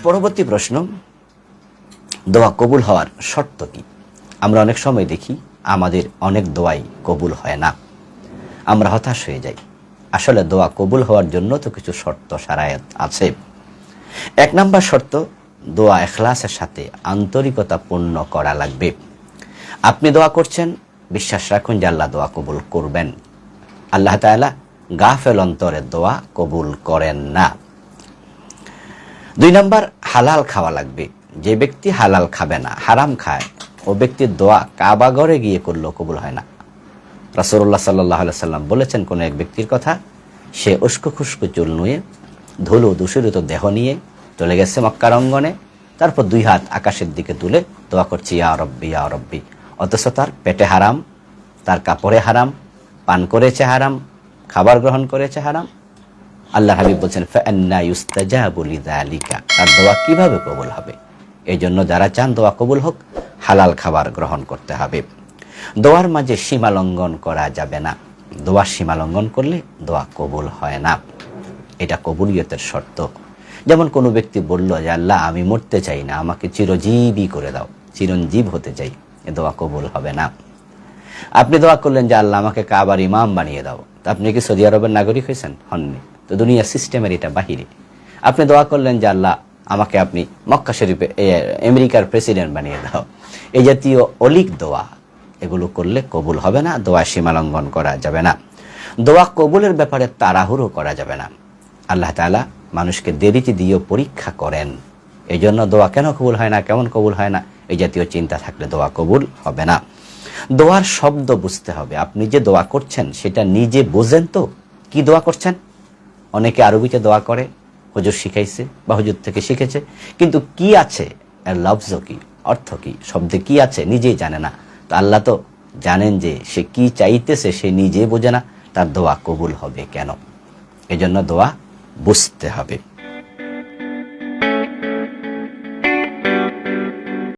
পরবর্তী প্রশ্ন, দোয়া কবুল হওয়ার শর্ত কি? আমরা অনেক সময় দেখি আমাদের অনেক দোয়াই কবুল হয় না, আমরা হতাশ হয়ে যাই। আসলে দোয়া কবুল হওয়ার জন্য তো কিছু শর্ত শারায়াত আছে। 1 নম্বর শর্ত, দোয়া ইখলাসের সাথে আন্তরিকতা পূর্ণ করা লাগবে। আপনি দোয়া করছেন, বিশ্বাস রাখুন যে আল্লাহ দোয়া কবুল করবেন। আল্লাহ তাআলা গাফেল অন্তরে দোয়া কবুল করেন না। 2 নম্বর, হালাল খাওয়া লাগবে। যে ব্যক্তি হালাল খাবে না, হারাম খায়, ও ব্যক্তির দোয়া কাবা ঘরে গিয়ে করলেও কবুল হয় না। রাসূলুল্লাহ সাল্লাল্লাহু আলাইহি সাল্লাম বলেছেন, কোন এক ব্যক্তির কথা, সে উস্কো খুস্কো চুল নুয়ে, ধুলো দূষিত দেহ নিয়ে চলে গেছে মক্কার অঙ্গনে, তারপর 2 হাত আকাশের দিকে তুলে দোয়া করছে ইয়া রব্বি ইয়া রব্বি, অথচ তার পেটে হারাম, তার কাপড়ে হারাম, পান করেছে হারাম, খাবার গ্রহণ করেছে হারাম। আল্লাহ হাবিব বলছেন ফাআন্না ইউস্তাজাবু লিযালিকা, তার দোয়া কিভাবে কবুল হবে? এই জন্য যারা চান দোয়া কবুল হোক, হালাল খাবার গ্রহণ করতে হবে। দোয়ার মাঝে সীমা লঙ্ঘন করা যাবে না। দোয়ার সীমা লঙ্ঘন করলে দোয়া কবুল হয় না, এটা কবুলিয়তের শর্ত। যেমন কোনো ব্যক্তি বলল যে আল্লাহ আমি মরতে চাই না, আমাকে চিরজীবী করে দাও, চিরঞ্জীব হতে চাই, এ দোয়া কবুল হবে না। আপনি দোয়া করলেন যে আল্লাহ আমাকে কাবার ইমাম বানিয়ে দাও, তা আপনি কি সৌদি আরবের নাগরিক হয়েছেন? হননি তো, দুনিয়ার সিস্টেমের এটা বাহিরে। আপনি দোয়া করলেন যে আল্লাহ আমাকে আপনি মক্কা শরীফে আমেরিকার প্রেসিডেন্ট বানিয়ে দাও, এই জাতীয় অলিক দোয়া, এগুলো করলে কবুল হবে না, দোয়া সীমা লঙ্ঘন করা যাবে না। দোয়া কবুলের ব্যাপারে তাড়াহুড়ো করা যাবে না। আল্লাহ তাআলা মানুষকে দেরিতে দিয়েও পরীক্ষা করেন, এই জন্য দোয়া কেন কবুল হয় না, কেমন কবুল হয় না, এই জাতীয় চিন্তা থাকলে দোয়া কবুল হবে না। দোয়ার শব্দ বুঝতে হবে। আপনি যে দোয়া করছেন সেটা নিজে বোঝেন তো কি দোয়া করছেন? অনেকে আরবিতে দোয়া করে, হুজুর শিখাইছে বা হুজুর থেকে শিখেছে, কিন্তু কি আছে এর লফজ কি, অর্থ কি, শব্দে কি আছে নিজেই জানে না। তো আল্লাহ তো জানেন যে সে কি চাইতেছে, সে নিজে বোঝে না, তার দোয়া কবুল হবে কেন? এজন্য দোয়া বুঝতে হবে।